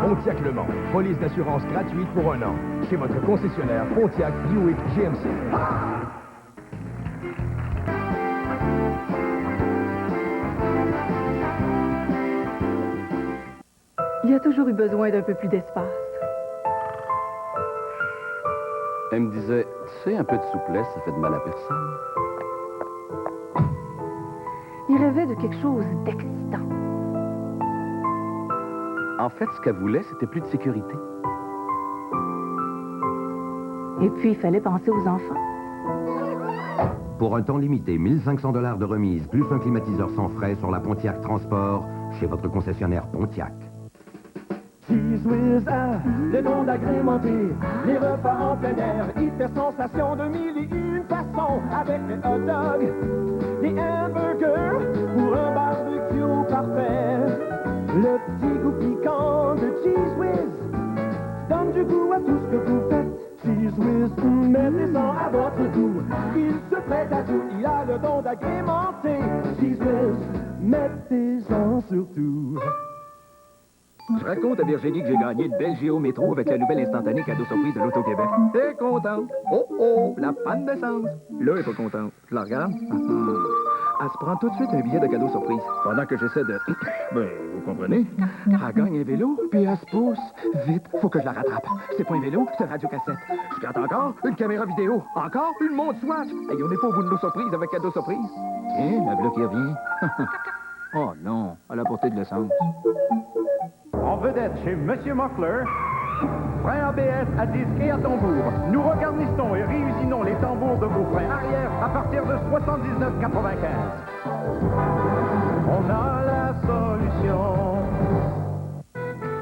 Pontiac Le Mans, police d'assurance gratuite pour 1 an. Chez votre concessionnaire Pontiac Buick GMC. Il y a toujours eu besoin d'un peu plus d'espace. Elle me disait, tu sais, un peu de souplesse, ça fait de mal à personne. Il rêvait de quelque chose d'excitant. En fait, ce qu'elle voulait, c'était plus de sécurité. Et puis, il fallait penser aux enfants. Pour un temps limité, 1500 $ de remise, plus un climatiseur sans frais sur la Pontiac Transport, chez votre concessionnaire Pontiac. Cheese Whiz a des noms d'agrémenter les repas en plein air. Il fait sensation de mille et une façons avec des hot dogs, des hamburgers pour un barbecue parfait. Le petit goût piquant de Cheese Whiz donne du goût à tout ce que vous faites. Cheese Whiz, mettez-en à votre goût. Il se prête à tout, il a le don d'agrémenter. Cheese Whiz, mettez-en surtout. Je raconte à Virginie que j'ai gagné une belle Géo Métro avec la nouvelle instantanée cadeau surprise de l'Auto-Québec. T'es contente? Oh oh, la panne d'essence. Là, elle est pas contente. Je la regarde. Elle se prend tout de suite un billet de cadeau surprise. Pendant que j'essaie de... Ben, vous comprenez? Elle gagne un vélo, puis elle se pousse. Vite, faut que je la rattrape. C'est pas un vélo, c'est un radio-cassette. Je gratte encore une caméra vidéo. Encore une montre Swatch. Et on n'est pas au bout de nos surprises avec cadeau surprise. Tiens, la bloc qui revient. Oh non, à la portée de l'essence. En vedette chez Monsieur Muffler, frein ABS à disque et à tambour. Nous regarnissons et réusinons les tambours de vos freins arrière à partir de 79,95. On a la solution.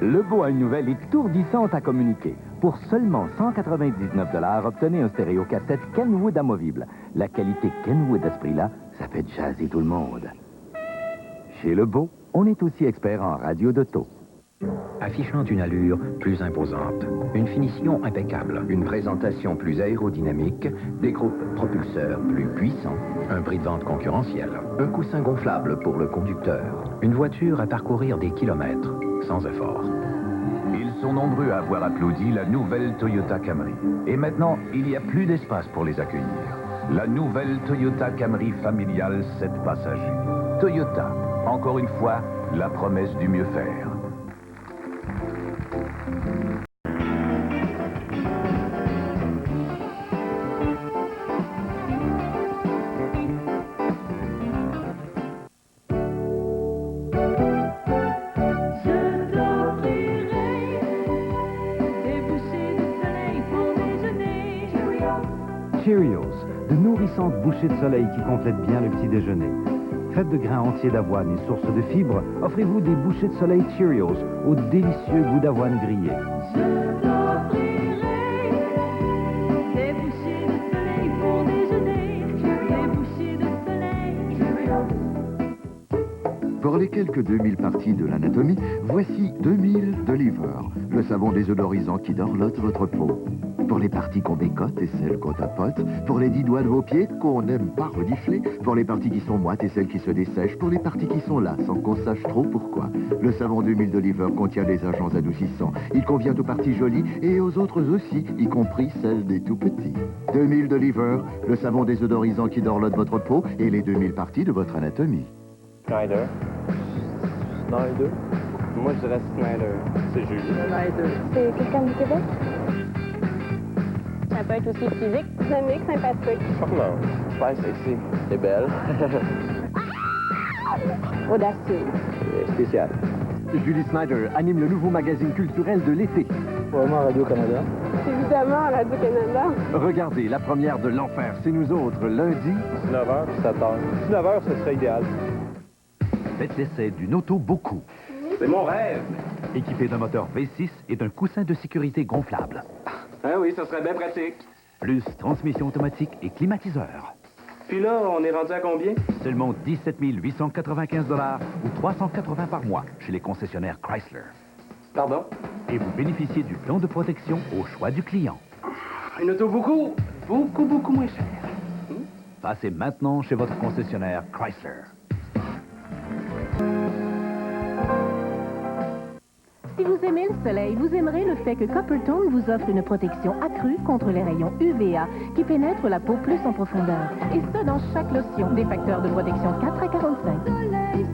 Lebeau a une nouvelle étourdissante à communiquer. Pour seulement 199 $, obtenez un stéréo cassette Kenwood amovible. La qualité Kenwood à ce prix-là, ça fait jazzer tout le monde. Chez Lebeau, on est aussi expert en radio d'auto. Affichant une allure plus imposante, une finition impeccable, une présentation plus aérodynamique, des groupes propulseurs plus puissants, un prix de vente concurrentiel, un coussin gonflable pour le conducteur, une voiture à parcourir des kilomètres sans effort. Ils sont nombreux à avoir applaudi la nouvelle Toyota Camry. Et maintenant, il n'y a plus d'espace pour les accueillir. La nouvelle Toyota Camry familiale 7 passagers. Toyota, encore une fois, la promesse du mieux faire. Cheerios, de nourrissantes bouchées de soleil qui complètent bien le petit déjeuner. Faites de grains entiers d'avoine et source de fibres, offrez-vous des bouchées de soleil Cheerios au délicieux goût d'avoine grillée. Pour les quelques 2000 parties de l'anatomie, voici 2000 de Liver, le savon désodorisant qui dorlote votre peau. Pour les parties qu'on bécote et celles qu'on tapote, pour les 10 doigts de vos pieds qu'on n'aime pas renifler, pour les parties qui sont moites et celles qui se dessèchent, pour les parties qui sont là sans qu'on sache trop pourquoi. Le savon 2000 de Liver contient des agents adoucissants. Il convient aux parties jolies et aux autres aussi, y compris celles des tout petits. 2000 de Liver, le savon désodorisant qui dorlote votre peau et les 2000 parties de votre anatomie. Snyder. Moi, je dirais Snyder. C'est Julie. Snyder. C'est quelqu'un du Québec? Ça peut être aussi physique, dynamique, sympathique. Charmant. Super sexy. Et belle. Audacieux. Spécial. Julie Snyder anime le nouveau magazine culturel de l'été. Vraiment Radio-Canada. Évidemment, Radio-Canada. Regardez la première de L'Enfer, c'est nous autres, lundi. 19h puis 7h. 19h, ce serait idéal. Faites l'essai d'une auto beaucoup. C'est mon rêve. Équipé d'un moteur V6 et d'un coussin de sécurité gonflable. Ah oui, ça serait bien pratique. Plus transmission automatique et climatiseur. Puis là, on est rendu à combien? Seulement 17 895 $ ou 380 par mois chez les concessionnaires Chrysler. Pardon? Et vous bénéficiez du plan de protection au choix du client. Une auto beaucoup moins chère. Passez maintenant chez votre concessionnaire Chrysler. Si vous aimez le soleil, vous aimerez le fait que Coppertone vous offre une protection accrue contre les rayons UVA qui pénètrent la peau plus en profondeur. Et ce, dans chaque lotion. Des facteurs de protection 4 à 45. Soleil,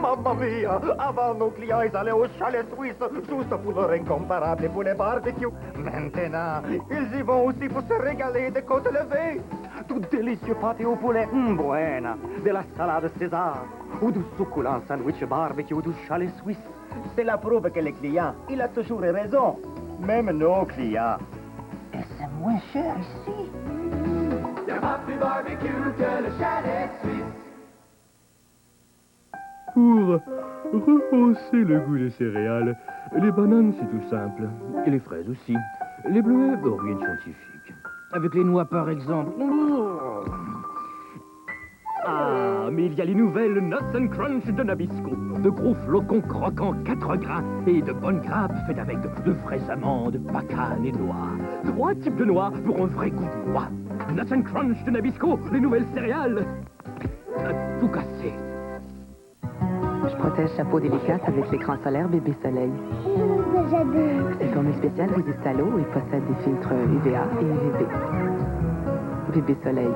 Mamma mia! Avant, nos clients, ils allaient au chalet suisse, juste pour leur incomparable poulet barbecue. Maintenant, ils y vont aussi pour se régaler de côtes levées. Tout délicieux pâté au poulet, buena, de la salade César, ou du succulent sandwich barbecue du chalet suisse. C'est la preuve que les clients, il a toujours raison. Même nos clients. Et c'est moins cher ici. Y'a pas plus barbecue que le chalet suisse. Pour rehausser le goût des céréales, les bananes, c'est tout simple. Et les fraises aussi. Les bleuets, rien de scientifique. Avec les noix, par exemple. Ah, mais il y a les nouvelles Nuts and Crunch de Nabisco. De gros flocons croquants 4 grains et de bonnes grappes faites avec de fraises amandes, bacanes et noix. 3 types de noix pour un vrai goût de noix. Nuts and Crunch de Nabisco, les nouvelles céréales. À tout casser. Je protège sa peau délicate avec l'écran solaire Bébé Soleil. Cette formule spéciale résiste à l'eau et possède des filtres UVA et UVB. Bébé Soleil.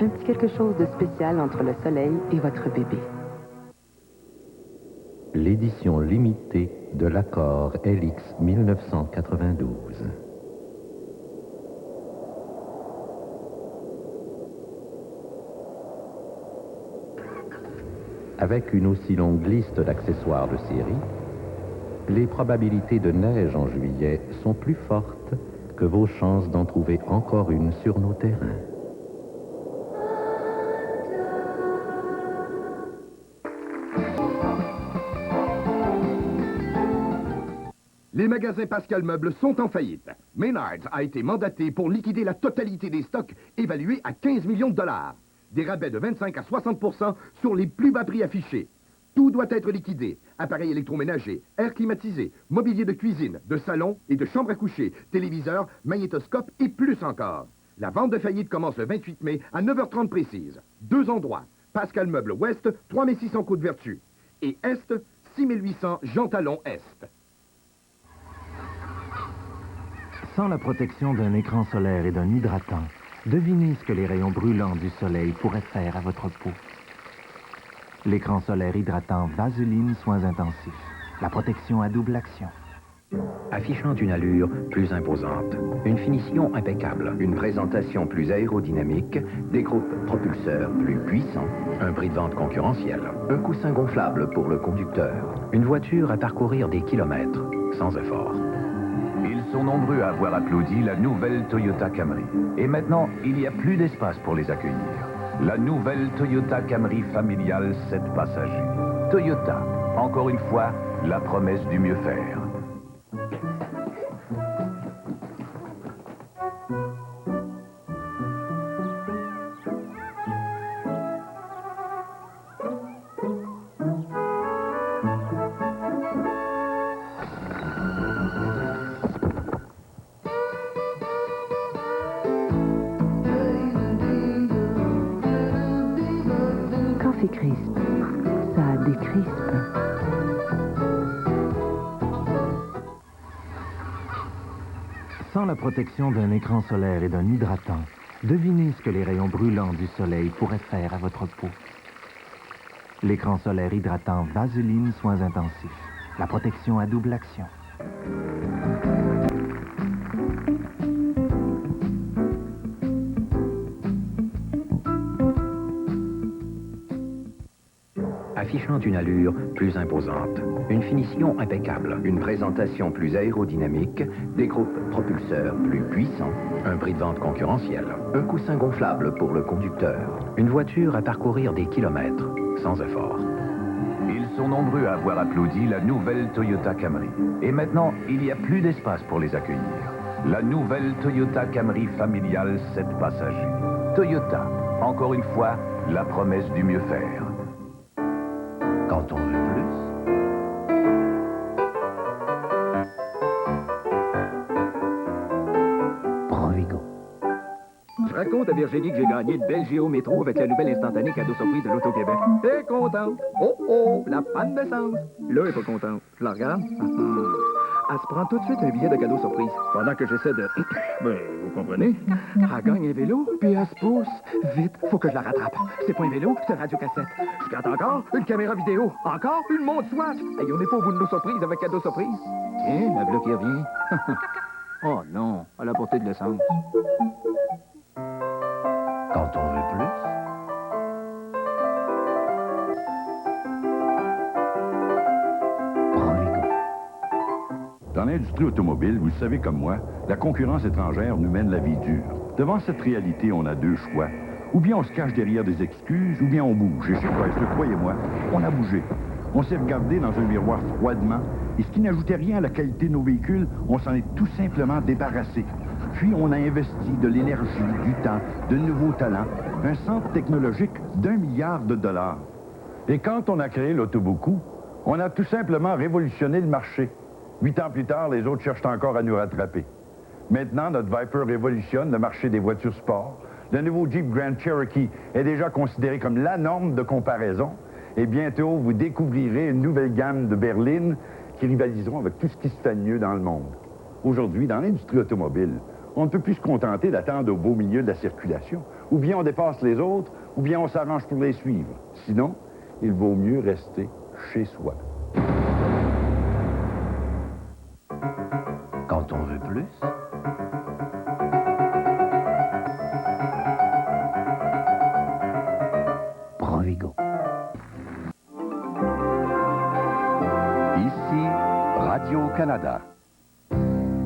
Un petit quelque chose de spécial entre le soleil et votre bébé. L'édition limitée de l'accord LX 1992. Avec une aussi longue liste d'accessoires de série, les probabilités de neige en juillet sont plus fortes que vos chances d'en trouver encore une sur nos terrains. Les magasins Pascal Meubles sont en faillite. Menards a été mandaté pour liquider la totalité des stocks évalués à 15 millions de dollars. Des rabais de 25 à 60% sur les plus bas prix affichés. Tout doit être liquidé. Appareils électroménagers, air climatisé, mobilier de cuisine, de salon et de chambre à coucher, téléviseurs, magnétoscope et plus encore. La vente de faillite commence le 28 mai à 9h30 précise. 2 endroits. Pascal Meubles Ouest, 3600 Côte-Vertu. Et Est, 6800 Jean Talon Est. Sans la protection d'un écran solaire et d'un hydratant, devinez ce que les rayons brûlants du soleil pourraient faire à votre peau. L'écran solaire hydratant Vaseline Soins Intensifs. La protection à double action. Affichant une allure plus imposante, une finition impeccable, une présentation plus aérodynamique, des groupes propulseurs plus puissants, un prix de vente concurrentiel, un coussin gonflable pour le conducteur, une voiture à parcourir des kilomètres sans effort. Ils sont nombreux à avoir applaudi la nouvelle Toyota Camry. Et maintenant, il n'y a plus d'espace pour les accueillir. La nouvelle Toyota Camry familiale 7 passagers. Toyota, encore une fois, la promesse du mieux faire. Café Crisp, ça décrispe. Sans la protection d'un écran solaire et d'un hydratant, devinez ce que les rayons brûlants du soleil pourraient faire à votre peau. L'écran solaire hydratant Vaseline Soins Intensifs. La protection à double action. Affichant une allure plus imposante, une finition impeccable, une présentation plus aérodynamique, des groupes propulseurs plus puissants, un prix de vente concurrentiel, un coussin gonflable pour le conducteur, une voiture à parcourir des kilomètres sans effort. Ils sont nombreux à avoir applaudi la nouvelle Toyota Camry. Et maintenant, il n'y a plus d'espace pour les accueillir. La nouvelle Toyota Camry familiale 7 passagers. Toyota, encore une fois, la promesse du mieux faire. Quand on veut plus. Provigo. Je raconte à Virginie que j'ai gagné de belles JO métro avec la nouvelle instantanée cadeau surprise de l'Auto-Québec. Elle est contente. Oh, oh, la panne d'essence. Là, elle est pas contente. Je la regarde. Elle se prend tout de suite un billet de cadeau surprise. Pendant que j'essaie de... Ben, vous comprenez? Elle gagne un vélo, puis elle se pousse. Vite, faut que je la rattrape. C'est pas un vélo, c'est un radio-cassette. Je garde encore une caméra vidéo. Encore une montre Swatch. Hey, on n'est pas au bout de nos surprises avec cadeau surprise. Tiens, la bleue qui revient. Oh non, elle a porté de l'essence. Quand on veut plus. Dans l'industrie automobile, vous le savez comme moi, la concurrence étrangère nous mène la vie dure. Devant cette réalité, on a deux choix. Ou bien on se cache derrière des excuses, ou bien on bouge. Et chez Chrysler, croyez-moi, on a bougé. On s'est regardé dans un miroir froidement, et ce qui n'ajoutait rien à la qualité de nos véhicules, on s'en est tout simplement débarrassé. Puis on a investi de l'énergie, du temps, de nouveaux talents, un centre technologique d'1 milliard de dollars. Et quand on a créé l'Autobuku, on a tout simplement révolutionné le marché. 8 ans plus tard, les autres cherchent encore à nous rattraper. Maintenant, notre Viper révolutionne le marché des voitures sport. Le nouveau Jeep Grand Cherokee est déjà considéré comme la norme de comparaison. Et bientôt, vous découvrirez une nouvelle gamme de berlines qui rivaliseront avec tout ce qui se fait de mieux dans le monde. Aujourd'hui, dans l'industrie automobile, on ne peut plus se contenter d'attendre au beau milieu de la circulation. Ou bien on dépasse les autres, ou bien on s'arrange pour les suivre. Sinon, il vaut mieux rester chez soi. Quand on veut plus, Provigo. Ici, Radio-Canada.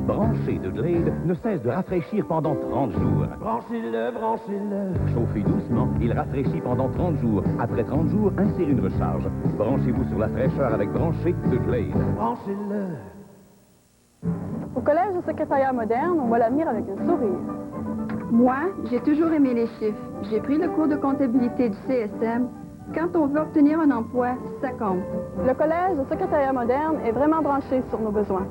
Branchez de Glade ne cesse de rafraîchir pendant 30 jours. Branchez-le, branchez-le. Chauffez doucement, il rafraîchit pendant 30 jours. Après 30 jours, insérez une recharge. Branchez-vous sur la fraîcheur avec Branché de Glade. Branchez-le. Au Collège de secrétariat moderne, on voit l'avenir avec un sourire. Moi, j'ai toujours aimé les chiffres. J'ai pris le cours de comptabilité du CSM. Quand on veut obtenir un emploi, ça compte. Le Collège de secrétariat moderne est vraiment branché sur nos besoins.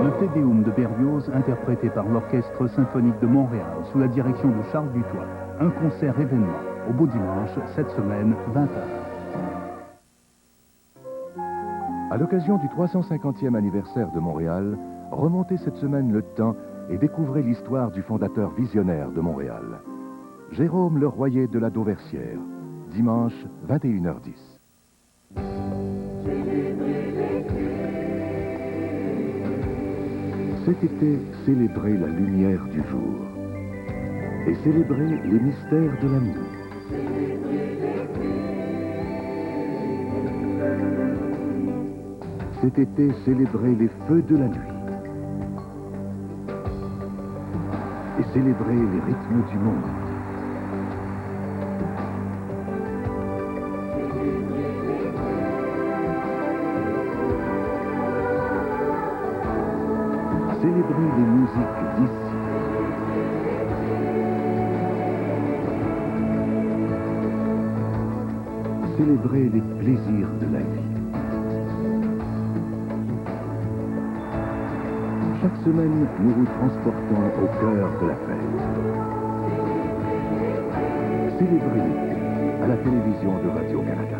Le Te Deum de Berlioz, interprété par l'Orchestre symphonique de Montréal, sous la direction de Charles Dutoit. Un concert événement, au beau dimanche, cette semaine, 20h. À l'occasion du 350e anniversaire de Montréal, remontez cette semaine le temps et découvrez l'histoire du fondateur visionnaire de Montréal. Jérôme Leroyer de la Dauversière, dimanche, 21h10. Cet été, célébrez la lumière du jour et célébrez les mystères de la nuit. Cet été, célébrez les feux de la nuit et célébrez les rythmes du monde. Célébrez les musiques d'ici. Célébrez les plaisirs de la vie. Chaque semaine, nous vous transportons au cœur de la fête. Célébrez l'été à la télévision de Radio-Canada.